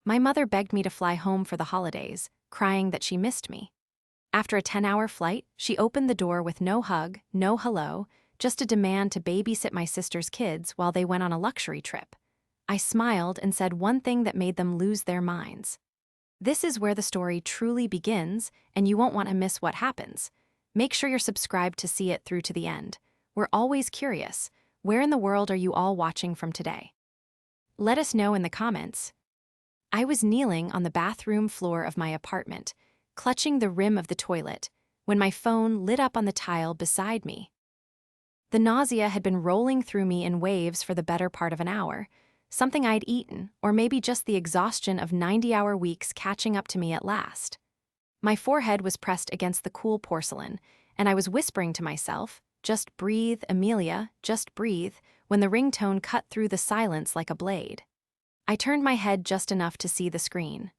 My mother begged me to fly home for the holidays, crying that she missed me. After a 10-hour flight, she opened the door with no hug, no hello, just a demand to babysit my sister's kids while they went on a luxury trip. I smiled and said one thing that made them lose their minds. This is where the story truly begins, and you won't want to miss what happens. Make sure you're subscribed to see it through to the end. We're always curious. Where in the world are you all watching from today? Let us know in the comments. I was kneeling on the bathroom floor of my apartment, clutching the rim of the toilet, when my phone lit up on the tile beside me. The nausea had been rolling through me in waves for the better part of an hour, something I'd eaten, or maybe just the exhaustion of 90-hour weeks catching up to me at last. My forehead was pressed against the cool porcelain, and I was whispering to myself, "Just breathe, Amelia, just breathe," when the ringtone cut through the silence like a blade. I turned my head just enough to see the screen.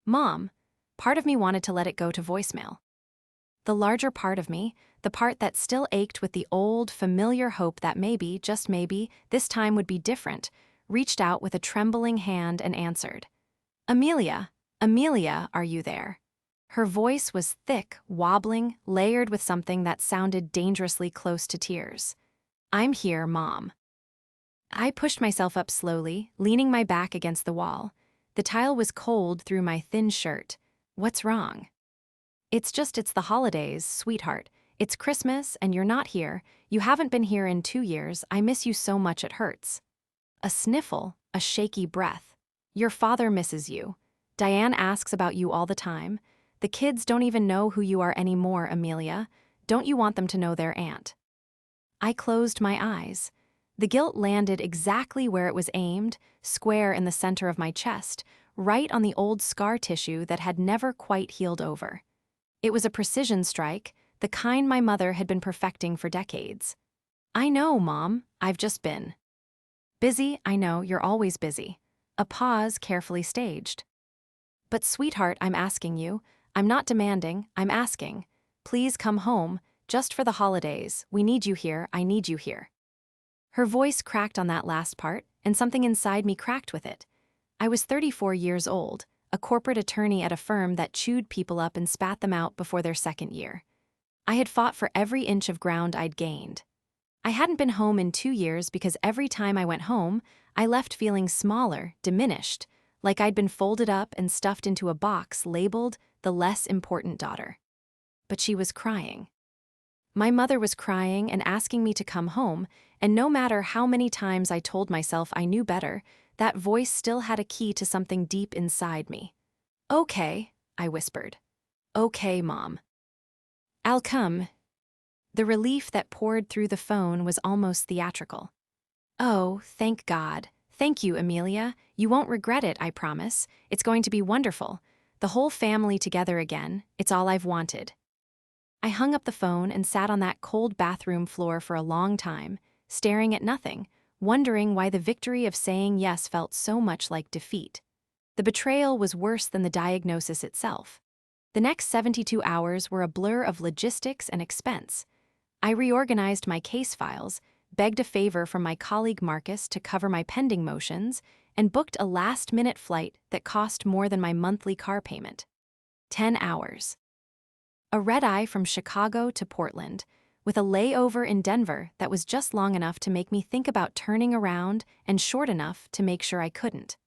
Mom. Part of me wanted to let it go to voicemail. The larger part of me, the part that still ached with the old, familiar hope that maybe, just maybe, this time would be different, reached out with a trembling hand and answered. "Amelia, Amelia, are you there?" Her voice was thick, wobbling, layered with something that sounded dangerously close to tears. "I'm here, Mom." I pushed myself up slowly, leaning my back against the wall. The tile was cold through my thin shirt. "What's wrong?" It's the holidays, sweetheart. It's Christmas, and you're not here. You haven't been here in 2 years. I miss you so much it hurts." A sniffle, a shaky breath. "Your father misses you. Diane asks about you all the time. The kids don't even know who you are anymore, Amelia. Don't you want them to know their aunt?" I closed my eyes. The guilt landed exactly where it was aimed, square in the center of my chest, right on the old scar tissue that had never quite healed over. It was a precision strike, the kind my mother had been perfecting for decades. "I know, Mom. I've just been busy. I know, you're always busy." A pause carefully staged. "But sweetheart, I'm asking you. I'm not demanding, I'm asking. Please come home, just for the holidays. We need you here, I need you here." Her voice cracked on that last part, and something inside me cracked with it. I was 34 years old, a corporate attorney at a firm that chewed people up and spat them out before their second year. I had fought for every inch of ground I'd gained. I hadn't been home in 2 years because every time I went home, I left feeling smaller, diminished, like I'd been folded up and stuffed into a box labeled the less important daughter. But she was crying. My mother was crying and asking me to come home, and no matter how many times I told myself I knew better, that voice still had a key to something deep inside me. "Okay," I whispered. "Okay, Mom. I'll come." The relief that poured through the phone was almost theatrical. "Oh, thank God. Thank you, Amelia. You won't regret it, I promise. It's going to be wonderful. The whole family together again. It's all I've wanted." I hung up the phone and sat on that cold bathroom floor for a long time, staring at nothing, wondering why the victory of saying yes felt so much like defeat. The betrayal was worse than the diagnosis itself. The next 72 hours were a blur of logistics and expense. I reorganized my case files, begged a favor from my colleague Marcus to cover my pending motions, and booked a last-minute flight that cost more than my monthly car payment. 10 hours. A red-eye from Chicago to Portland, with a layover in Denver that was just long enough to make me think about turning around and short enough to make sure I couldn't.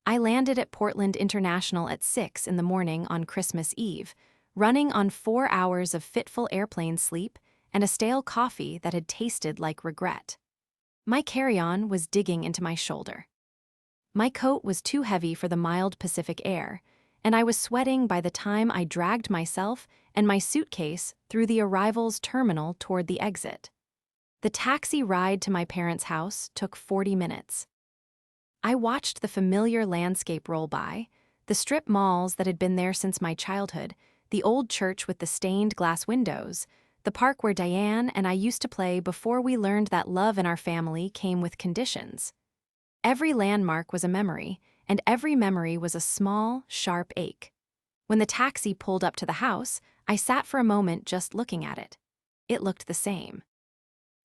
I landed at Portland International at 6 in the morning on Christmas Eve, running on 4 hours of fitful airplane sleep and a stale coffee that had tasted like regret. My carry-on was digging into my shoulder. My coat was too heavy for the mild Pacific air, and I was sweating by the time I dragged myself and my suitcase through the arrivals terminal toward the exit. The taxi ride to my parents' house took 40 minutes. I watched the familiar landscape roll by, the strip malls that had been there since my childhood, the old church with the stained glass windows, the park where Diane and I used to play before we learned that love in our family came with conditions. Every landmark was a memory, and every memory was a small, sharp ache. When the taxi pulled up to the house, I sat for a moment just looking at it. It looked the same.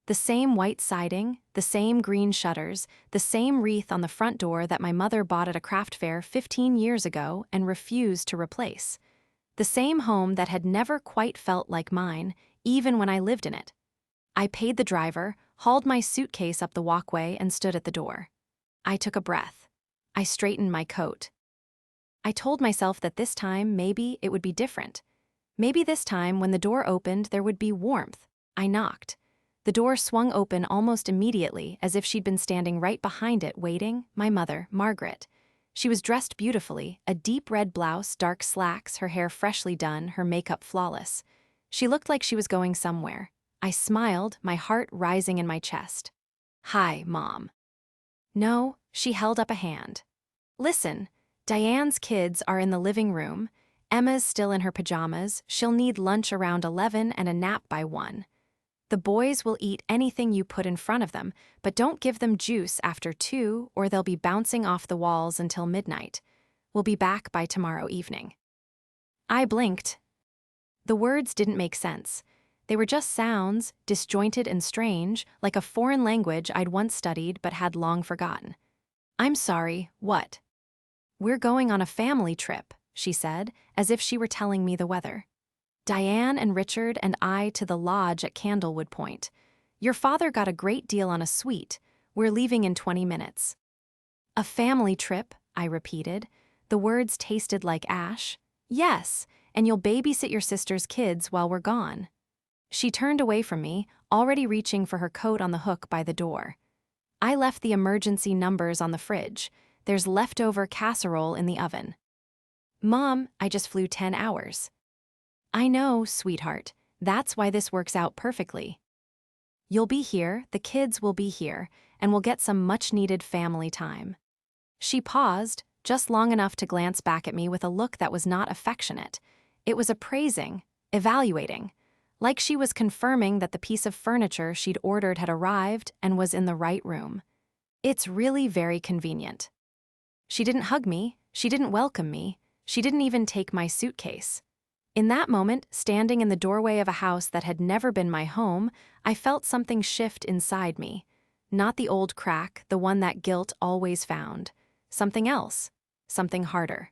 The same white siding, the same green shutters, the same wreath on the front door that my mother bought at a craft fair 15 years ago and refused to replace. The same home that had never quite felt like mine, even when I lived in it. I paid the driver, hauled my suitcase up the walkway, and stood at the door. I took a breath. I straightened my coat. I told myself that this time maybe it would be different. Maybe this time when the door opened there would be warmth. I knocked. The door swung open almost immediately, as if she'd been standing right behind it waiting, my mother, Margaret. She was dressed beautifully, a deep red blouse, dark slacks, her hair freshly done, her makeup flawless. She looked like she was going somewhere. I smiled, my heart rising in my chest. "Hi, Mom." "No," she held up a hand. "Listen, Diane's kids are in the living room. Emma's still in her pajamas. She'll need lunch around 11 and a nap by 1. The boys will eat anything you put in front of them, but don't give them juice after 2 or they'll be bouncing off the walls until midnight. We'll be back by tomorrow evening." I blinked. The words didn't make sense. They were just sounds, disjointed and strange, like a foreign language I'd once studied but had long forgotten. "I'm sorry, what?" "We're going on a family trip," she said, as if she were telling me the weather. "Diane and Richard and I to the lodge at Candlewood Point. Your father got a great deal on a suite. We're leaving in 20 minutes. "A family trip," I repeated. The words tasted like ash. "Yes, and you'll babysit your sister's kids while we're gone." She turned away from me, already reaching for her coat on the hook by the door. "I left the emergency numbers on the fridge. There's leftover casserole in the oven." "Mom, I just flew 10 hours. "I know, sweetheart. That's why this works out perfectly. You'll be here, the kids will be here, and we'll get some much-needed family time." She paused, just long enough to glance back at me with a look that was not affectionate. It was appraising, evaluating, like she was confirming that the piece of furniture she'd ordered had arrived and was in the right room. It's really very convenient. She didn't hug me, she didn't welcome me, she didn't even take my suitcase. In that moment, standing in the doorway of a house that had never been my home, I felt something shift inside me. Not the old crack, the one that guilt always found. Something else. Something harder.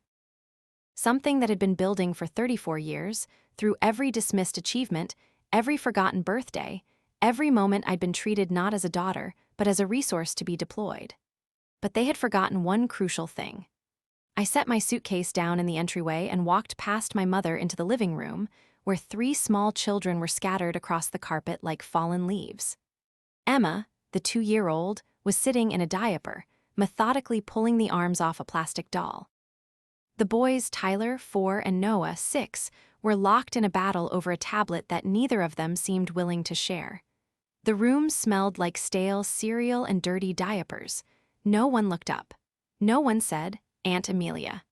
Something that had been building for 34 years, through every dismissed achievement, every forgotten birthday, every moment I'd been treated not as a daughter, but as a resource to be deployed. But they had forgotten one crucial thing. I set my suitcase down in the entryway and walked past my mother into the living room, where 3 small children were scattered across the carpet like fallen leaves. Emma, the 2-year-old, was sitting in a diaper, methodically pulling the arms off a plastic doll. The boys, Tyler, 4, and Noah, 6, were locked in a battle over a tablet that neither of them seemed willing to share. The room smelled like stale cereal and dirty diapers. No one looked up. No one said, "Aunt Amelia."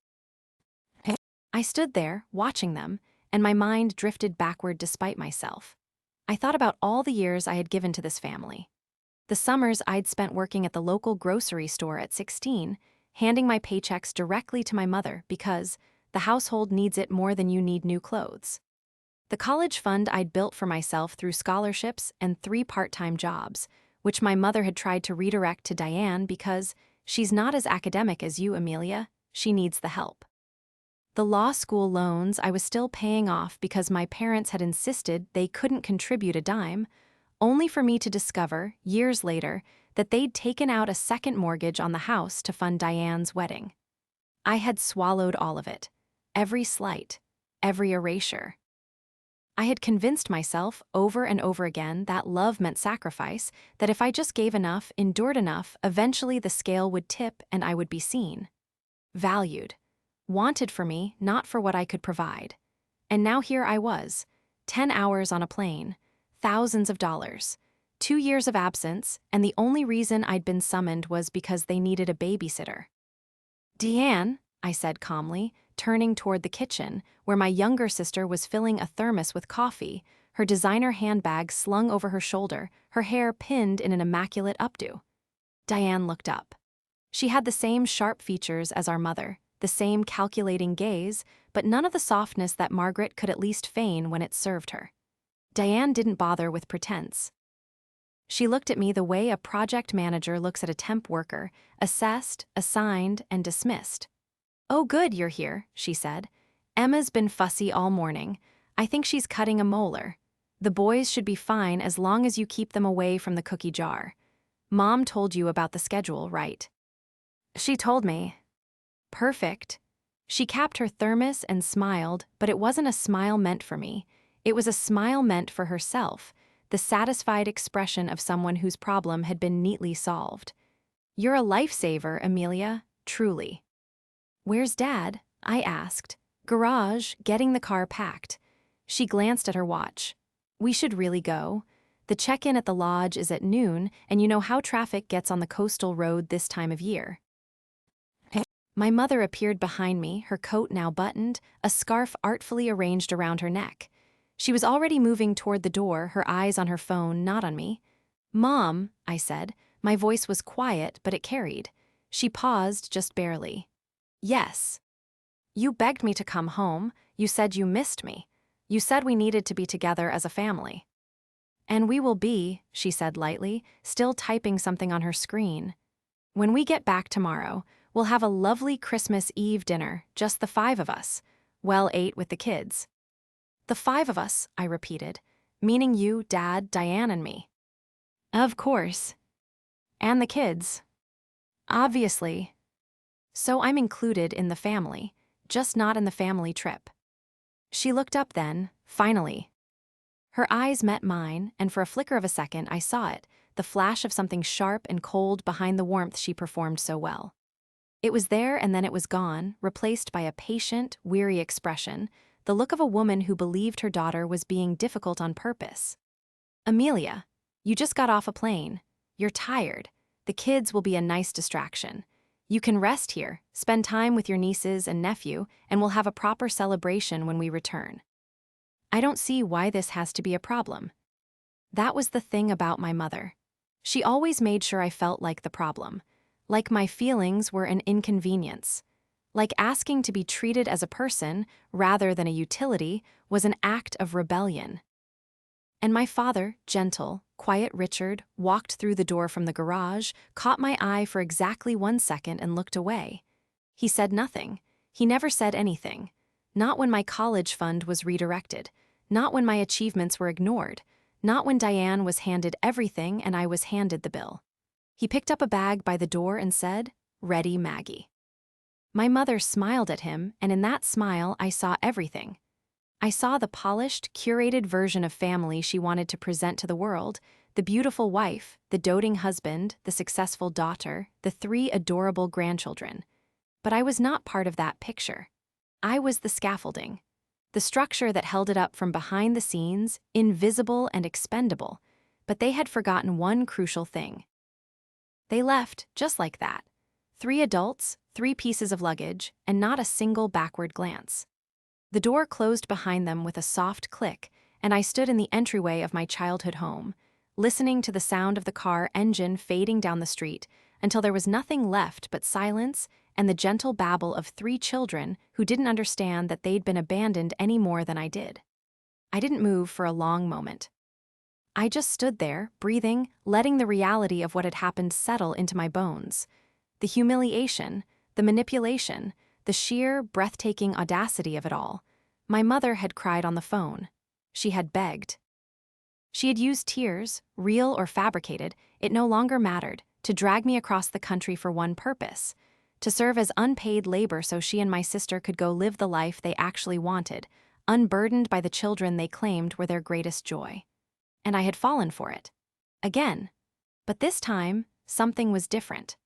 I stood there, watching them, and my mind drifted backward despite myself. I thought about all the years I had given to this family. The summers I'd spent working at the local grocery store at 16, handing my paychecks directly to my mother because the household needs it more than you need new clothes. The college fund I'd built for myself through scholarships and 3 part-time jobs, which my mother had tried to redirect to Diane because she's not as academic as you, Amelia. She needs the help. The law school loans I was still paying off because my parents had insisted they couldn't contribute a dime, only for me to discover, years later, that they'd taken out a second mortgage on the house to fund Diane's wedding. I had swallowed all of it, every slight, every erasure. I had convinced myself over and over again that love meant sacrifice, that if I just gave enough, endured enough, eventually the scale would tip and I would be seen. Valued. Wanted for me, not for what I could provide. And now here I was, 10 hours on a plane, thousands of dollars, 2 years of absence, and the only reason I'd been summoned was because they needed a babysitter. "Deanne," I said calmly, turning toward the kitchen, where my younger sister was filling a thermos with coffee, her designer handbag slung over her shoulder, her hair pinned in an immaculate updo. Diane looked up. She had the same sharp features as our mother, the same calculating gaze, but none of the softness that Margaret could at least feign when it served her. Diane didn't bother with pretense. She looked at me the way a project manager looks at a temp worker, assessed, assigned, and dismissed. "Oh, good, you're here," she said. "Emma's been fussy all morning. I think she's cutting a molar. The boys should be fine as long as you keep them away from the cookie jar. Mom told you about the schedule, right?" She told me. Perfect. She capped her thermos and smiled, but it wasn't a smile meant for me. It was a smile meant for herself, the satisfied expression of someone whose problem had been neatly solved. "You're a lifesaver, Amelia, truly." "Where's Dad?" I asked. "Garage, getting the car packed." She glanced at her watch. "We should really go. The check-in at the lodge is at noon, and you know how traffic gets on the coastal road this time of year." My mother appeared behind me, her coat now buttoned, a scarf artfully arranged around her neck. She was already moving toward the door, her eyes on her phone, not on me. "Mom," I said. My voice was quiet, but it carried. She paused just barely. "Yes. You begged me to come home. You said you missed me. You said we needed to be together as a family." "And we will be," she said lightly, still typing something on her screen. "When we get back tomorrow, we'll have a lovely Christmas Eve dinner, just the 5 of us. Well, 8 with the kids." "The 5 of us," I repeated, meaning you, Dad, Diane, and me. "Of course. And the kids. Obviously. So I'm included in the family, just not in the family trip." She looked up then, finally. Her eyes met mine, and for a flicker of a second I saw it, the flash of something sharp and cold behind the warmth she performed so well. It was there and then it was gone, replaced by a patient, weary expression, the look of a woman who believed her daughter was being difficult on purpose. "Amelia, you just got off a plane. You're tired. The kids will be a nice distraction. You can rest here, spend time with your nieces and nephew, and we'll have a proper celebration when we return." I don't see why this has to be a problem. That was the thing about my mother. She always made sure I felt like the problem, like my feelings were an inconvenience, like asking to be treated as a person rather than a utility was an act of rebellion. And my father, gentle, quiet Richard, walked through the door from the garage, caught my eye for exactly 1 second and looked away. He said nothing. He never said anything. Not when my college fund was redirected. Not when my achievements were ignored. Not when Diane was handed everything and I was handed the bill. He picked up a bag by the door and said, "Ready, Maggie." My mother smiled at him, and in that smile I saw everything. I saw the polished, curated version of family she wanted to present to the world, the beautiful wife, the doting husband, the successful daughter, the 3 adorable grandchildren. But I was not part of that picture. I was the scaffolding, the structure that held it up from behind the scenes, invisible and expendable. But they had forgotten one crucial thing. They left just like that. 3 adults, 3 pieces of luggage, and not a single backward glance. The door closed behind them with a soft click, and I stood in the entryway of my childhood home, listening to the sound of the car engine fading down the street until there was nothing left but silence and the gentle babble of 3 children who didn't understand that they'd been abandoned any more than I did. I didn't move for a long moment. I just stood there, breathing, letting the reality of what had happened settle into my bones. The humiliation, the manipulation, the sheer, breathtaking audacity of it all. My mother had cried on the phone. She had begged. She had used tears, real or fabricated, it no longer mattered, to drag me across the country for one purpose: to serve as unpaid labor so she and my sister could go live the life they actually wanted, unburdened by the children they claimed were their greatest joy. And I had fallen for it. Again. But this time, something was different.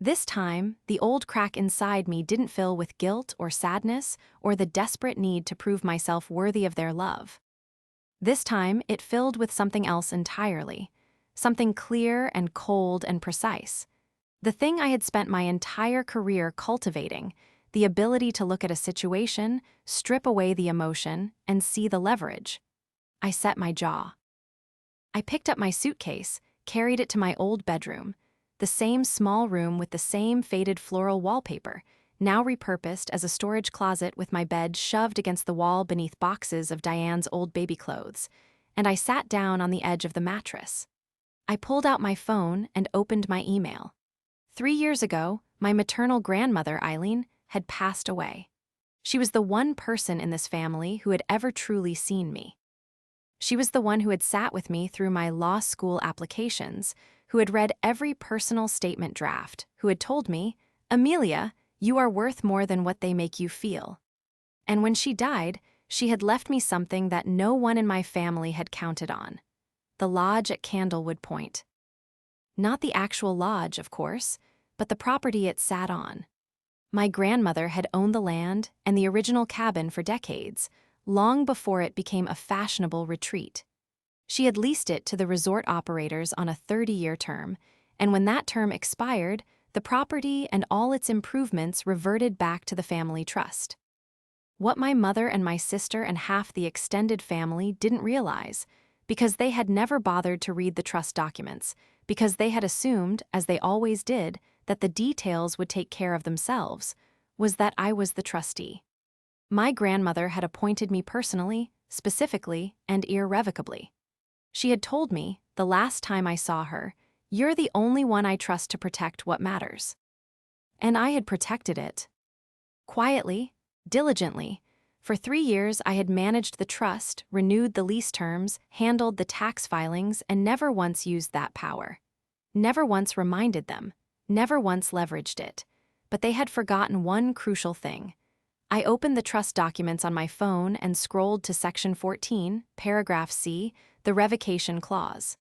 This time, the old crack inside me didn't fill with guilt or sadness or the desperate need to prove myself worthy of their love. This time, it filled with something else entirely, something clear and cold and precise. The thing I had spent my entire career cultivating, the ability to look at a situation, strip away the emotion, and see the leverage. I set my jaw. I picked up my suitcase, carried it to my old bedroom, the same small room with the same faded floral wallpaper, now repurposed as a storage closet with my bed shoved against the wall beneath boxes of Diane's old baby clothes, and I sat down on the edge of the mattress. I pulled out my phone and opened my email. 3 years ago, my maternal grandmother, Eileen, had passed away. She was the one person in this family who had ever truly seen me. She was the one who had sat with me through my law school applications, who had read every personal statement draft, who had told me, "Amelia, you are worth more than what they make you feel." And when she died, she had left me something that no one in my family had counted on: the lodge at Candlewood Point. Not the actual lodge, of course, but the property it sat on. My grandmother had owned the land and the original cabin for decades, long before it became a fashionable retreat. She had leased it to the resort operators on a 30-year term, and when that term expired, the property and all its improvements reverted back to the family trust. What my mother and my sister and half the extended family didn't realize, because they had never bothered to read the trust documents, because they had assumed, as they always did, that the details would take care of themselves, was that I was the trustee. My grandmother had appointed me personally, specifically, and irrevocably. She had told me, the last time I saw her, "You're the only one I trust to protect what matters." And I had protected it. Quietly, diligently. For 3 years, I had managed the trust, renewed the lease terms, handled the tax filings, and never once used that power. Never once reminded them, never once leveraged it. But they had forgotten one crucial thing. I opened the trust documents on my phone and scrolled to Section 14, Paragraph C, the revocation clause.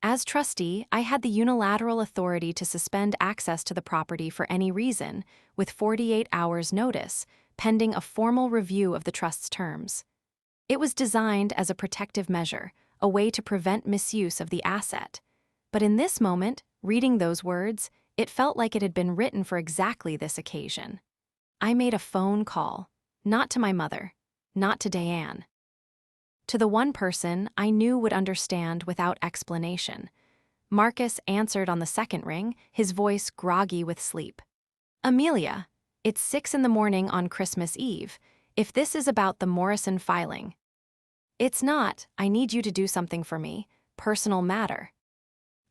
As trustee, I had the unilateral authority to suspend access to the property for any reason, with 48 hours' notice, pending a formal review of the trust's terms. It was designed as a protective measure, a way to prevent misuse of the asset. But in this moment, reading those words, it felt like it had been written for exactly this occasion. I made a phone call, not to my mother, not to Diane. To the one person I knew would understand without explanation. Marcus answered on the second ring, his voice groggy with sleep. "Amelia, it's 6 in the morning on Christmas Eve. If this is about the Morrison filing." "It's not. I need you to do something for me. Personal matter."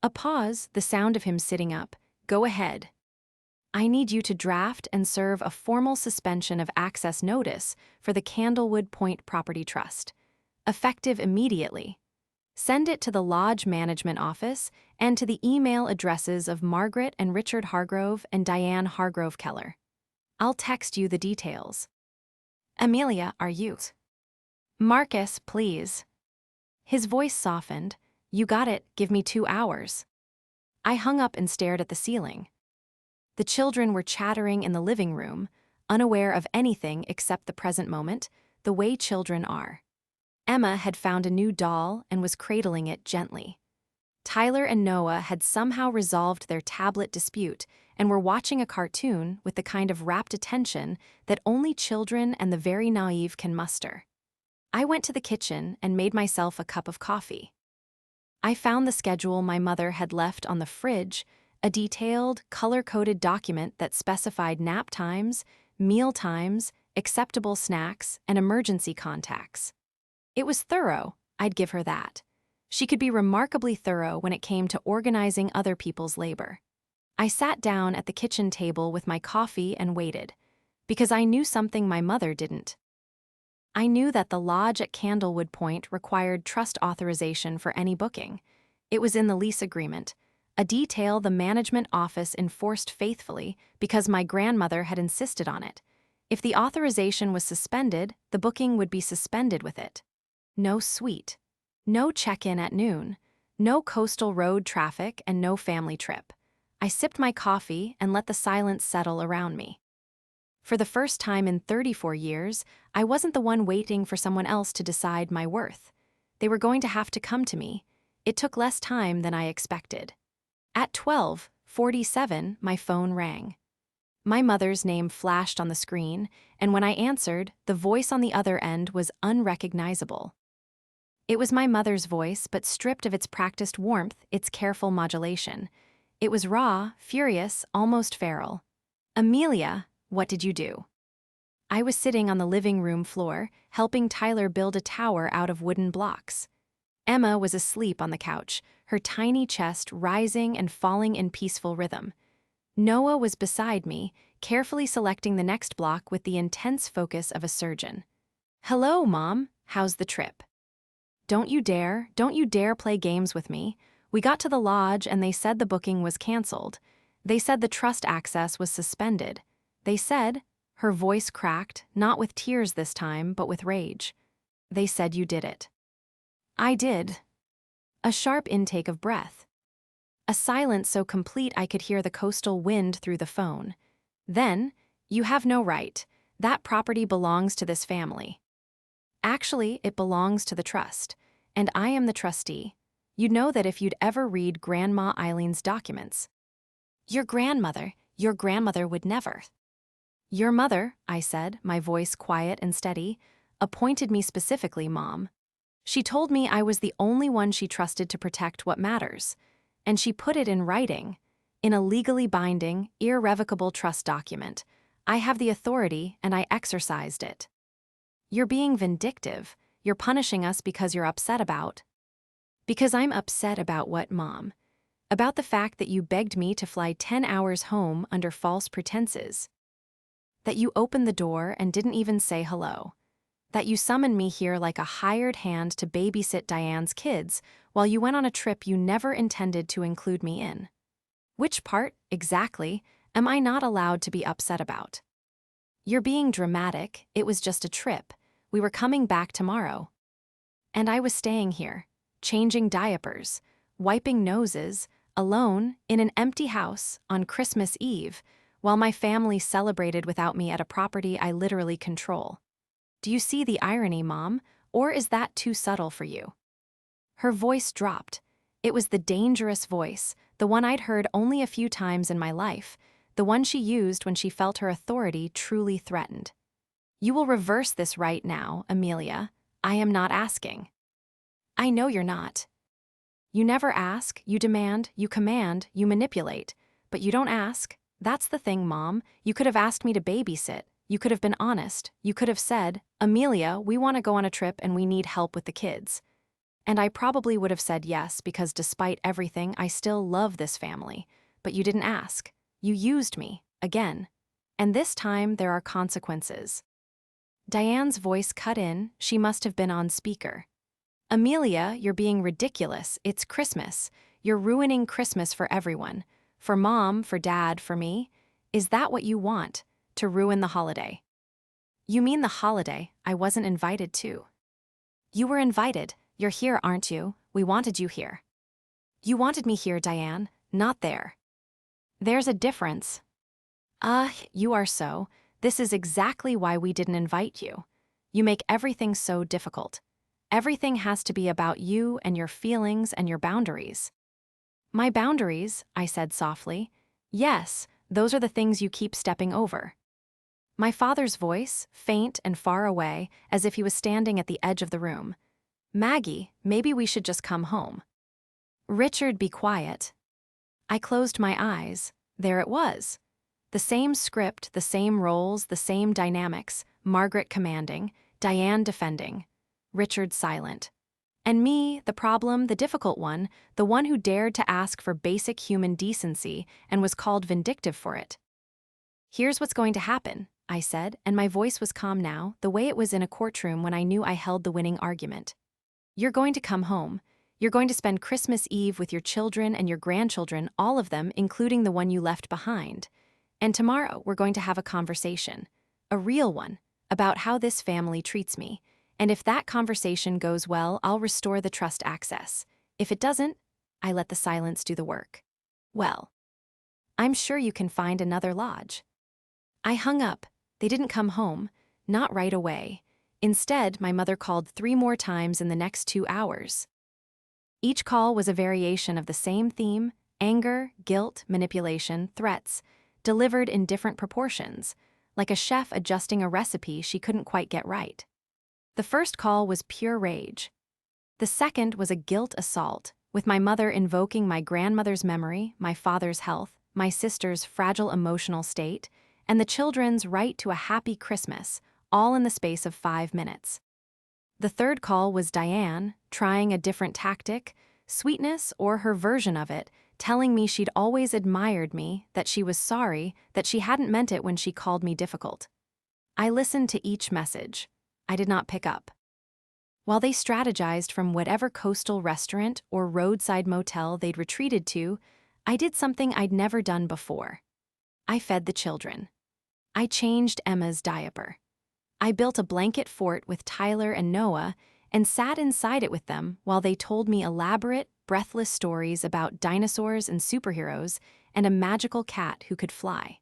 A pause, the sound of him sitting up. "Go ahead." "I need you to draft and serve a formal suspension of access notice for the Candlewood Point Property Trust. Effective immediately. Send it to the Lodge Management Office and to the email addresses of Margaret and Richard Hargrove and Diane Hargrove Keller. I'll text you the details." "Amelia, are you?" "Marcus, please." His voice softened. "You got it, give me 2 hours." I hung up and stared at the ceiling. The children were chattering in the living room, unaware of anything except the present moment, the way children are. Emma had found a new doll and was cradling it gently. Tyler and Noah had somehow resolved their tablet dispute and were watching a cartoon with the kind of rapt attention that only children and the very naive can muster. I went to the kitchen and made myself a cup of coffee. I found the schedule my mother had left on the fridge, a detailed, color-coded document that specified nap times, meal times, acceptable snacks, and emergency contacts. It was thorough, I'd give her that. She could be remarkably thorough when it came to organizing other people's labor. I sat down at the kitchen table with my coffee and waited, because I knew something my mother didn't. I knew that the lodge at Candlewood Point required trust authorization for any booking. It was in the lease agreement, a detail the management office enforced faithfully because my grandmother had insisted on it. If the authorization was suspended, the booking would be suspended with it. No suite. No check-in at noon. No coastal road traffic and no family trip. I sipped my coffee and let the silence settle around me. For the first time in 34 years, I wasn't the one waiting for someone else to decide my worth. They were going to have to come to me. It took less time than I expected. At 12:47, my phone rang. My mother's name flashed on the screen, and when I answered, the voice on the other end was unrecognizable. It was my mother's voice, but stripped of its practiced warmth, its careful modulation. It was raw, furious, almost feral. "Amelia, what did you do?" I was sitting on the living room floor, helping Tyler build a tower out of wooden blocks. Emma was asleep on the couch, her tiny chest rising and falling in peaceful rhythm. Noah was beside me, carefully selecting the next block with the intense focus of a surgeon. "Hello, Mom. How's the trip?" Don't you dare play games with me. We got to the lodge and they said the booking was canceled. They said the trust access was suspended. They said," her voice cracked, not with tears this time, but with rage. "They said you did it." I did. A sharp intake of breath. A silence so complete I could hear the coastal wind through the phone. Then, "You have no right. That property belongs to this family." "Actually, it belongs to the trust, and I am the trustee. You'd know that if you'd ever read Grandma Eileen's documents." Your grandmother would never." "Your mother," I said, my voice quiet and steady, "appointed me specifically, Mom. She told me I was the only one she trusted to protect what matters, and she put it in writing, in a legally binding, irrevocable trust document. I have the authority, and I exercised it." "You're being vindictive. You're punishing us because you're upset about." "Because I'm upset about what, Mom? About the fact that you begged me to fly 10 hours home under false pretenses. That you opened the door and didn't even say hello. That you summoned me here like a hired hand to babysit Diane's kids while you went on a trip you never intended to include me in. Which part, exactly, am I not allowed to be upset about?" "You're being dramatic. It was just a trip. We were coming back tomorrow. And I was staying here, changing diapers, wiping noses, alone, in an empty house, on Christmas Eve, while my family celebrated without me at a property I literally control. Do you see the irony, Mom, or is that too subtle for you?" Her voice dropped. It was the dangerous voice, the one I'd heard only a few times in my life, the one she used when she felt her authority truly threatened. "You will reverse this right now, Amelia. I am not asking." "I know you're not. You never ask, you demand, you command, you manipulate, but you don't ask. That's the thing, Mom. You could have asked me to babysit. You could have been honest. You could have said, 'Amelia, we want to go on a trip and we need help with the kids.' And I probably would have said yes because despite everything, I still love this family. But you didn't ask. You used me, again. And this time there are consequences." Diane's voice cut in. She must have been on speaker. "Amelia, you're being ridiculous. It's Christmas. You're ruining Christmas for everyone. For Mom, for Dad, for me. Is that what you want? To ruin the holiday?" "You mean the holiday I wasn't invited to?" "You were invited. You're here, aren't you? We wanted you here." "You wanted me here, Diane, not there." "There's a difference." You are so. This is exactly why we didn't invite you. You make everything so difficult. Everything has to be about you and your feelings and your boundaries." "My boundaries," I said softly. "Yes, those are the things you keep stepping over." My father's voice, faint and far away, as if he was standing at the edge of the room. "Maggie, maybe we should just come home." "Richard, be quiet." I closed my eyes. There it was. The same script, the same roles, the same dynamics. Margaret commanding, Diane defending, Richard silent. And me, the problem, the difficult one, the one who dared to ask for basic human decency and was called vindictive for it. "Here's what's going to happen," I said, and my voice was calm now, the way it was in a courtroom when I knew I held the winning argument. "You're going to come home. You're going to spend Christmas Eve with your children and your grandchildren, all of them, including the one you left behind. And tomorrow we're going to have a conversation, a real one, about how this family treats me. And if that conversation goes well, I'll restore the trust access. If it doesn't, I let the silence do the work. Well, I'm sure you can find another lodge." I hung up. They didn't come home, not right away. Instead, my mother called 3 more times in the next 2 hours. Each call was a variation of the same theme: anger, guilt, manipulation, threats, delivered in different proportions, like a chef adjusting a recipe she couldn't quite get right. The first call was pure rage. The second was a guilt assault, with my mother invoking my grandmother's memory, my father's health, my sister's fragile emotional state, and the children's right to a happy Christmas, all in the space of 5 minutes. The third call was Diane, trying a different tactic, sweetness or her version of it, telling me she'd always admired me, that she was sorry, that she hadn't meant it when she called me difficult. I listened to each message. I did not pick up. While they strategized from whatever coastal restaurant or roadside motel they'd retreated to, I did something I'd never done before. I fed the children. I changed Emma's diaper. I built a blanket fort with Tyler and Noah and sat inside it with them while they told me elaborate, breathless stories about dinosaurs and superheroes and a magical cat who could fly.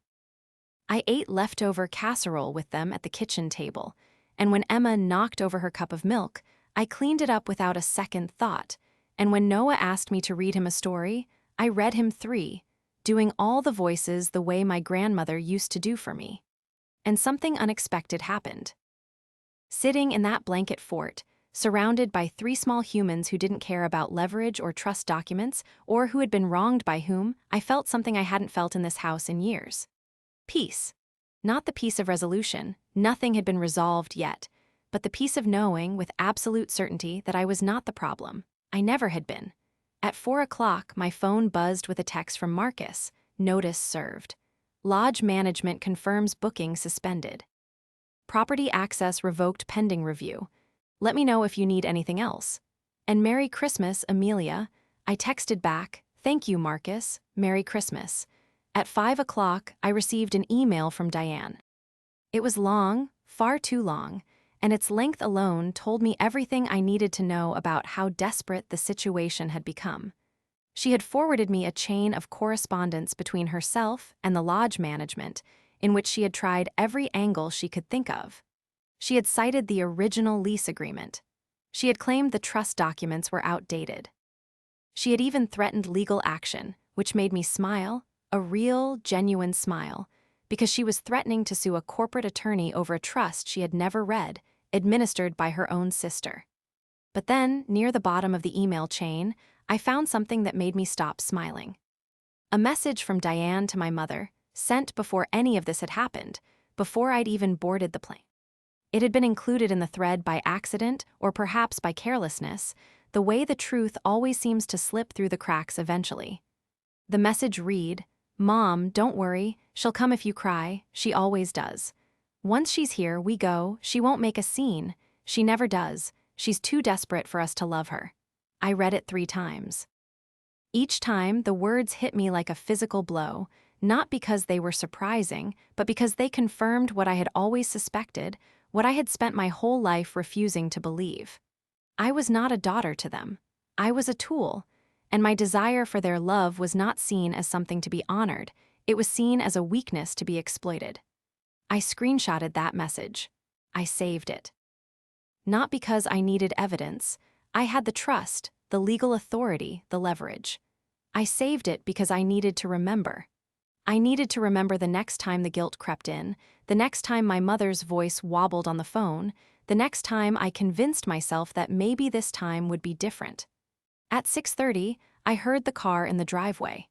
I ate leftover casserole with them at the kitchen table, and when Emma knocked over her cup of milk, I cleaned it up without a second thought, and when Noah asked me to read him a story, I read him 3, doing all the voices the way my grandmother used to do for me. And something unexpected happened. Sitting in that blanket fort, surrounded by 3 small humans who didn't care about leverage or trust documents, or who had been wronged by whom, I felt something I hadn't felt in this house in years. Peace. Not the peace of resolution, nothing had been resolved yet, but the peace of knowing with absolute certainty that I was not the problem. I never had been. At 4 o'clock, my phone buzzed with a text from Marcus. Notice served. Lodge management confirms booking suspended. Property access revoked pending review. Let me know if you need anything else. And Merry Christmas, Amelia. I texted back, thank you, Marcus. Merry Christmas. At 5 o'clock, I received an email from Diane. It was long, far too long, and its length alone told me everything I needed to know about how desperate the situation had become. She had forwarded me a chain of correspondence between herself and the lodge management, in which she had tried every angle she could think of. She had cited the original lease agreement. She had claimed the trust documents were outdated. She had even threatened legal action, which made me smile, a real, genuine smile, because she was threatening to sue a corporate attorney over a trust she had never read, administered by her own sister. But then, near the bottom of the email chain, I found something that made me stop smiling. A message from Diane to my mother, sent before any of this had happened, before I'd even boarded the plane. It had been included in the thread by accident or perhaps by carelessness, the way the truth always seems to slip through the cracks eventually. The message read, Mom, don't worry, she'll come if you cry, she always does. Once she's here, we go, she won't make a scene, she never does, she's too desperate for us to love her. I read it 3 times. Each time, the words hit me like a physical blow, not because they were surprising, but because they confirmed what I had always suspected, what I had spent my whole life refusing to believe. I was not a daughter to them. I was a tool, and my desire for their love was not seen as something to be honored, it was seen as a weakness to be exploited. I screenshotted that message. I saved it. Not because I needed evidence. I had the trust, the legal authority, the leverage. I saved it because I needed to remember. I needed to remember the next time the guilt crept in, the next time my mother's voice wobbled on the phone, the next time I convinced myself that maybe this time would be different. At 6:30, I heard the car in the driveway.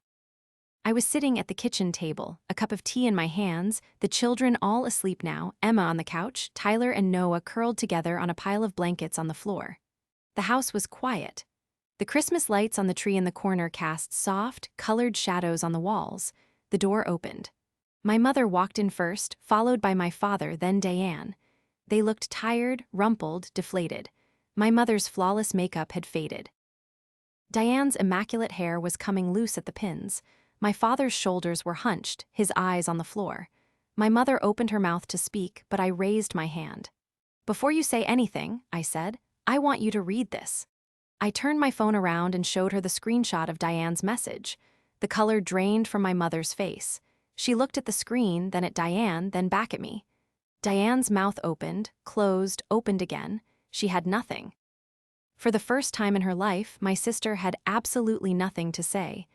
I was sitting at the kitchen table, a cup of tea in my hands, the children all asleep now, Emma on the couch, Tyler and Noah curled together on a pile of blankets on the floor. The house was quiet. The Christmas lights on the tree in the corner cast soft, colored shadows on the walls. The door opened. My mother walked in first, followed by my father, then Diane. They looked tired, rumpled, deflated. My mother's flawless makeup had faded. Diane's immaculate hair was coming loose at the pins. My father's shoulders were hunched, his eyes on the floor. My mother opened her mouth to speak, but I raised my hand. Before you say anything, I said, I want you to read this. I turned my phone around and showed her the screenshot of Diane's message. The color drained from my mother's face. She looked at the screen, then at Diane, then back at me. Diane's mouth opened, closed, opened again. She had nothing. For the first time in her life, my sister had absolutely nothing to say.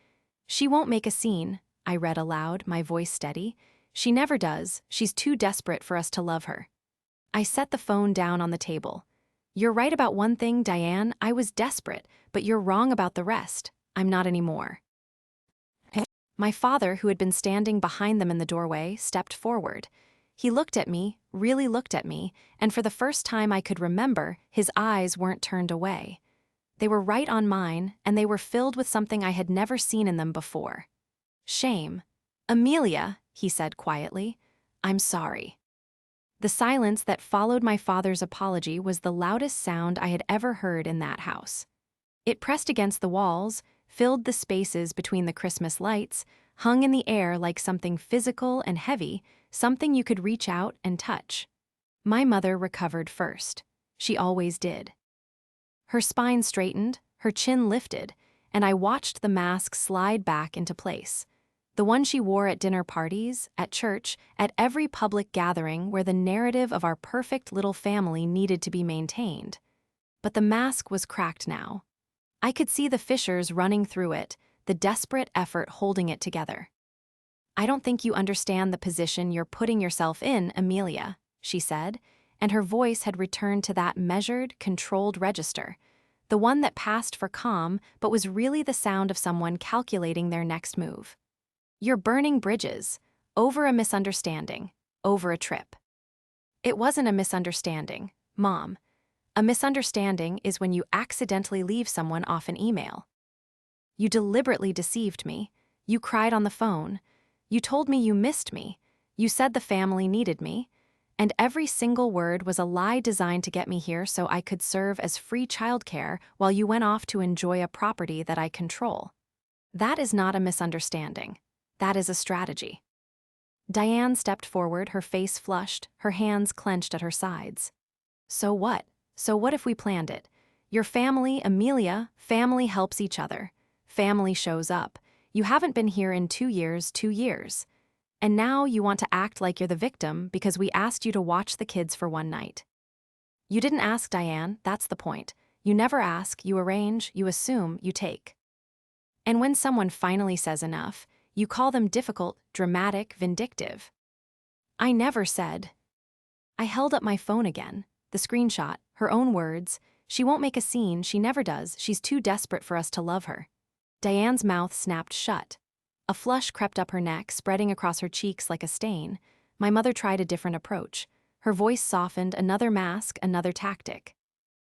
She won't make a scene, I read aloud, my voice steady. She never does, she's too desperate for us to love her. I set the phone down on the table. You're right about one thing, Diane, I was desperate, but you're wrong about the rest. I'm not anymore. My father, who had been standing behind them in the doorway, stepped forward. He looked at me, really looked at me, and for the first time I could remember, his eyes weren't turned away. They were right on mine, and they were filled with something I had never seen in them before. Shame. "Amelia," he said quietly, "I'm sorry." The silence that followed my father's apology was the loudest sound I had ever heard in that house. It pressed against the walls, filled the spaces between the Christmas lights, hung in the air like something physical and heavy, something you could reach out and touch. My mother recovered first. She always did. Her spine straightened, her chin lifted, and I watched the mask slide back into place. The one she wore at dinner parties, at church, at every public gathering where the narrative of our perfect little family needed to be maintained. But the mask was cracked now. I could see the fissures running through it, the desperate effort holding it together. "I don't think you understand the position you're putting yourself in, Amelia," she said, and her voice had returned to that measured, controlled register, the one that passed for calm but was really the sound of someone calculating their next move. "You're burning bridges, over a misunderstanding, over a trip." "It wasn't a misunderstanding, Mom. A misunderstanding is when you accidentally leave someone off an email. You deliberately deceived me. You cried on the phone. You told me you missed me. You said the family needed me. And every single word was a lie designed to get me here so I could serve as free childcare while you went off to enjoy a property that I control. That is not a misunderstanding. That is a strategy." Diane stepped forward, her face flushed, her hands clenched at her sides. "So what? So what if we planned it? Your family, Amelia, family helps each other. Family shows up. You haven't been here in 2 years, 2 years. And now you want to act like you're the victim because we asked you to watch the kids for one night. You didn't ask, Diane, that's the point. You never ask, you arrange, you assume, you take. And when someone finally says enough, you call them difficult, dramatic, vindictive. I never said." I held up my phone again. The screenshot, her own words. "She won't make a scene, she never does, she's too desperate for us to love her." Diane's mouth snapped shut. A flush crept up her neck, spreading across her cheeks like a stain. My mother tried a different approach. Her voice softened, another mask, another tactic.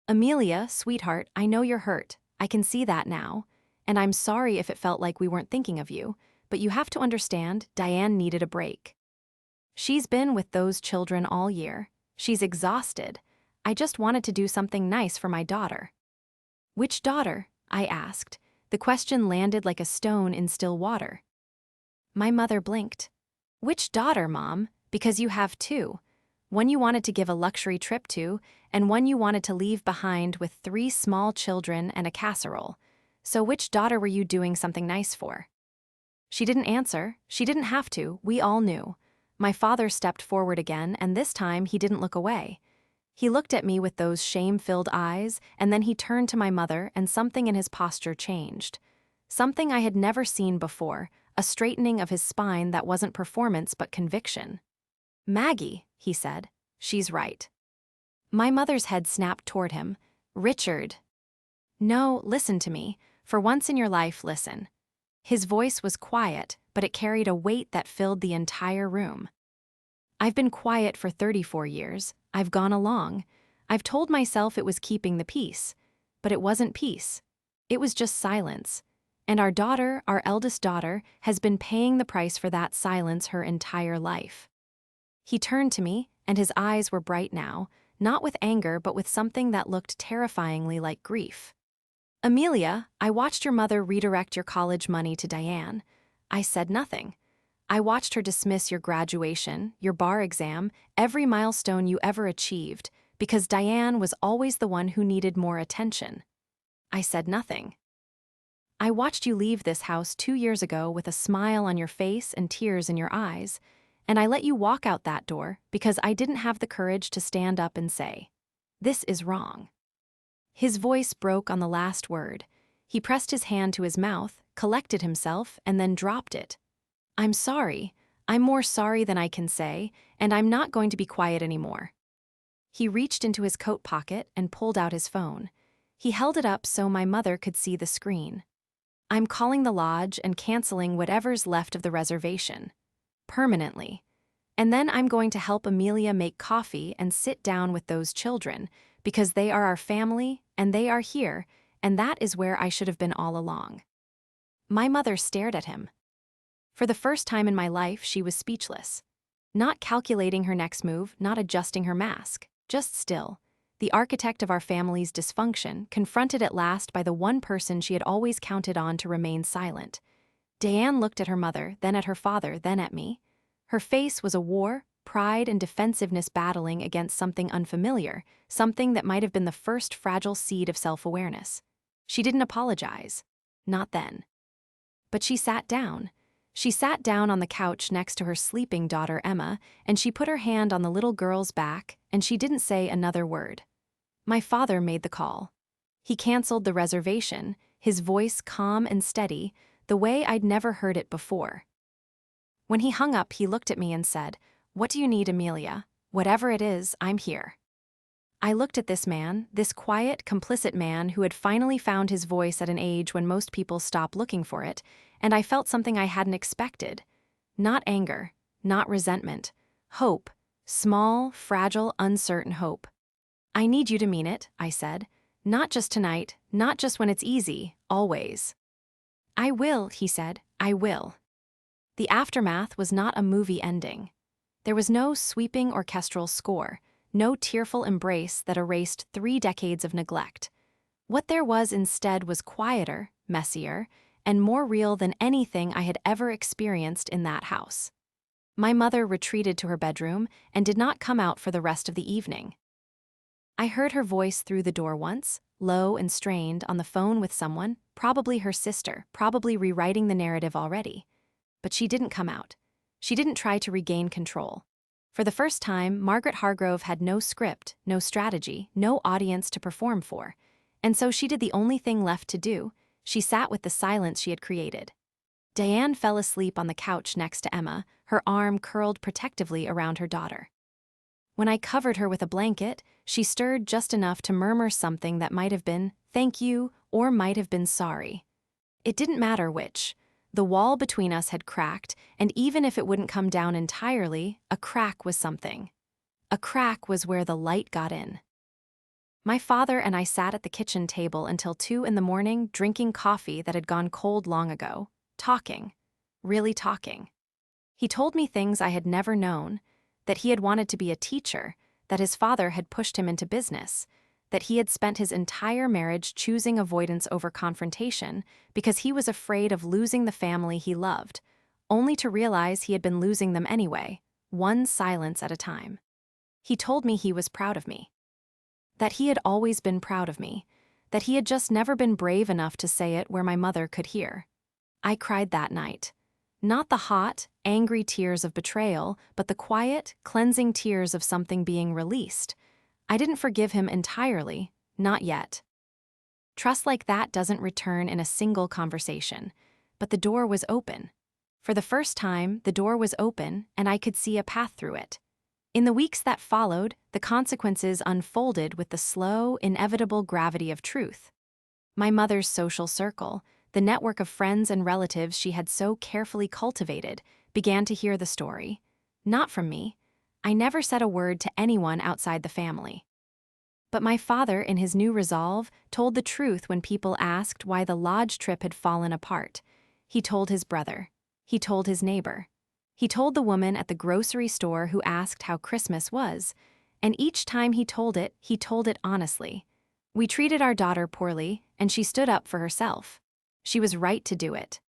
"Amelia, sweetheart, I know you're hurt. I can see that now. And I'm sorry if it felt like we weren't thinking of you, but you have to understand, Diane needed a break. She's been with those children all year. She's exhausted. I just wanted to do something nice for my daughter." "Which daughter?" I asked. The question landed like a stone in still water. My mother blinked. "Which daughter, Mom? Because you have two. One you wanted to give a luxury trip to, and one you wanted to leave behind with 3 small children and a casserole. So which daughter were you doing something nice for?" She didn't answer. She didn't have to. We all knew. My father stepped forward again, and this time he didn't look away. He looked at me with those shame-filled eyes, and then he turned to my mother, and something in his posture changed. Something I had never seen before, a straightening of his spine that wasn't performance but conviction. "Maggie," he said, "she's right." My mother's head snapped toward him. "Richard." "No, listen to me. For once in your life, listen." His voice was quiet, but it carried a weight that filled the entire room. "I've been quiet for 34 years. I've gone along. I've told myself it was keeping the peace. But it wasn't peace. It was just silence. And our daughter, our eldest daughter, has been paying the price for that silence her entire life." He turned to me, and his eyes were bright now, not with anger but with something that looked terrifyingly like grief. "Amelia, I watched your mother redirect your college money to Diane. I said nothing. I watched her dismiss your graduation, your bar exam, every milestone you ever achieved, because Diane was always the one who needed more attention. I said nothing. I watched you leave this house 2 years ago with a smile on your face and tears in your eyes, and I let you walk out that door because I didn't have the courage to stand up and say, 'This is wrong.'" His voice broke on the last word. He pressed his hand to his mouth, collected himself, and then dropped it. "I'm sorry. I'm more sorry than I can say, and I'm not going to be quiet anymore." He reached into his coat pocket and pulled out his phone. He held it up so my mother could see the screen. "I'm calling the lodge and canceling whatever's left of the reservation. Permanently. And then I'm going to help Amelia make coffee and sit down with those children, because they are our family, and they are here, and that is where I should have been all along." My mother stared at him. For the first time in my life, she was speechless. Not calculating her next move, not adjusting her mask, just still. The architect of our family's dysfunction, confronted at last by the one person she had always counted on to remain silent. Diane looked at her mother, then at her father, then at me. Her face was a war, pride and defensiveness battling against something unfamiliar, something that might have been the first fragile seed of self-awareness. She didn't apologize. Not then. But she sat down. She sat down on the couch next to her sleeping daughter Emma, and she put her hand on the little girl's back, and she didn't say another word. My father made the call. He canceled the reservation, his voice calm and steady, the way I'd never heard it before. When he hung up, he looked at me and said, "What do you need, Amelia? Whatever it is, I'm here." I looked at this man, this quiet, complicit man who had finally found his voice at an age when most people stop looking for it, and I felt something I hadn't expected. Not anger, not resentment. Hope. Small, fragile, uncertain hope. "I need you to mean it," I said. "Not just tonight, not just when it's easy, always." "I will," he said. "I will." The aftermath was not a movie ending. There was no sweeping orchestral score, no tearful embrace that erased 3 decades of neglect. What there was instead was quieter, messier, and more real than anything I had ever experienced in that house. My mother retreated to her bedroom and did not come out for the rest of the evening. I heard her voice through the door once, low and strained, on the phone with someone, probably her sister, probably rewriting the narrative already. But she didn't come out. She didn't try to regain control. For the first time, Margaret Hargrove had no script, no strategy, no audience to perform for. And so she did the only thing left to do. She sat with the silence she had created. Diane fell asleep on the couch next to Emma, her arm curled protectively around her daughter. When I covered her with a blanket, she stirred just enough to murmur something that might have been, "Thank you," or might have been sorry. It didn't matter which. The wall between us had cracked, and even if it wouldn't come down entirely, a crack was something. A crack was where the light got in. My father and I sat at the kitchen table until 2 in the morning, drinking coffee that had gone cold long ago, talking, really talking. He told me things I had never known, that he had wanted to be a teacher, that his father had pushed him into business, that he had spent his entire marriage choosing avoidance over confrontation because he was afraid of losing the family he loved, only to realize he had been losing them anyway, one silence at a time. He told me he was proud of me. That he had always been proud of me, that he had just never been brave enough to say it where my mother could hear. I cried that night. Not the hot, angry tears of betrayal, but the quiet, cleansing tears of something being released. I didn't forgive him entirely, not yet. Trust like that doesn't return in a single conversation, but the door was open. For the first time, the door was open, and I could see a path through it. In the weeks that followed, the consequences unfolded with the slow, inevitable gravity of truth. My mother's social circle, the network of friends and relatives she had so carefully cultivated, began to hear the story. Not from me. I never said a word to anyone outside the family. But my father, in his new resolve, told the truth when people asked why the lodge trip had fallen apart. He told his brother. He told his neighbor. He told the woman at the grocery store who asked how Christmas was. And each time he told it honestly. We treated our daughter poorly, and she stood up for herself. She was right to do it.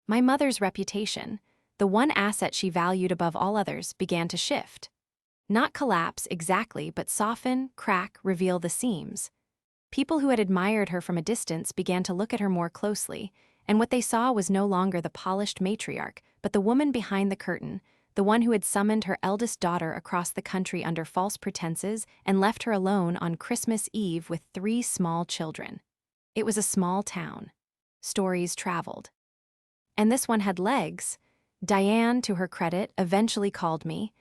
My mother's reputation, the one asset she valued above all others, began to shift. Not collapse exactly, but soften, crack, reveal the seams. People who had admired her from a distance began to look at her more closely, and what they saw was no longer the polished matriarch, but the woman behind the curtain, the one who had summoned her eldest daughter across the country under false pretenses and left her alone on Christmas Eve with 3 small children. It was a small town. Stories traveled. And this one had legs. Diane, to her credit, eventually called me.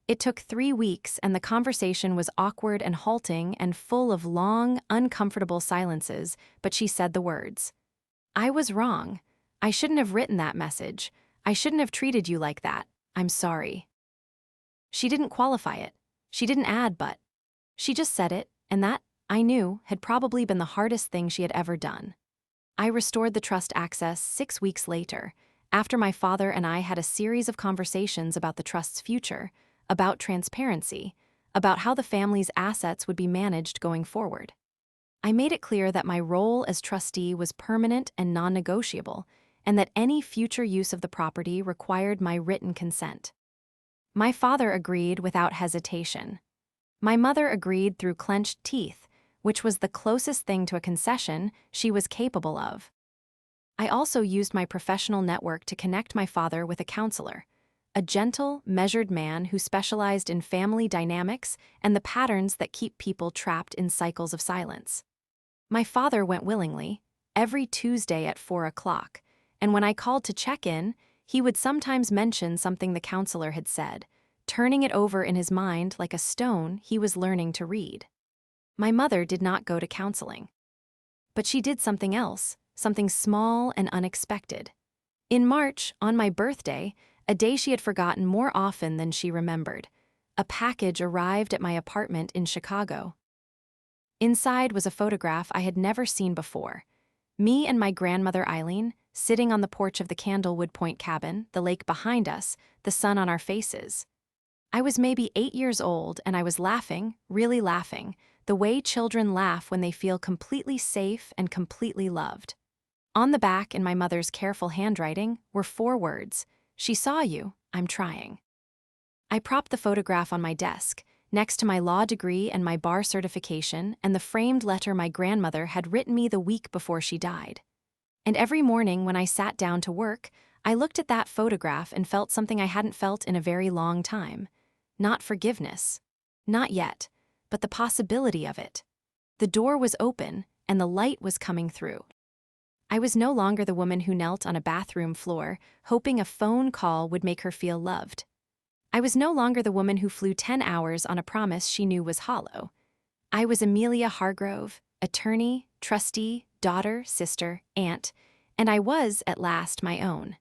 It took 3 weeks, and the conversation was awkward and halting and full of long, uncomfortable silences, but she said the words. "I was wrong. I shouldn't have written that message. I shouldn't have treated you like that. I'm sorry." She didn't qualify it. She didn't add but. She just said it, and that, I knew, had probably been the hardest thing she had ever done. I restored the trust access 6 weeks later, after my father and I had a series of conversations about the trust's future, about transparency, about how the family's assets would be managed going forward. I made it clear that my role as trustee was permanent and non-negotiable, and that any future use of the property required my written consent. My father agreed without hesitation. My mother agreed through clenched teeth, which was the closest thing to a concession she was capable of. I also used my professional network to connect my father with a counselor, a gentle, measured man who specialized in family dynamics and the patterns that keep people trapped in cycles of silence. My father went willingly, every Tuesday at 4 o'clock, and when I called to check in, he would sometimes mention something the counselor had said, turning it over in his mind like a stone he was learning to read. My mother did not go to counseling. But she did something else, something small and unexpected. In March, on my birthday, a day she had forgotten more often than she remembered, a package arrived at my apartment in Chicago. Inside was a photograph I had never seen before. Me and my grandmother Eileen, sitting on the porch of the Candlewood Point cabin, the lake behind us, the sun on our faces. I was maybe 8 years old and I was laughing, really laughing, the way children laugh when they feel completely safe and completely loved. On the back, in my mother's careful handwriting, were 4 words: "She saw you, I'm trying." I propped the photograph on my desk, next to my law degree and my bar certification and the framed letter my grandmother had written me the week before she died. And every morning when I sat down to work, I looked at that photograph and felt something I hadn't felt in a very long time. Not forgiveness. Not yet, but the possibility of it. The door was open, and the light was coming through. I was no longer the woman who knelt on a bathroom floor, hoping a phone call would make her feel loved. I was no longer the woman who flew 10 hours on a promise she knew was hollow. I was Amelia Hargrove, attorney, trustee, daughter, sister, aunt, and I was, at last, my own.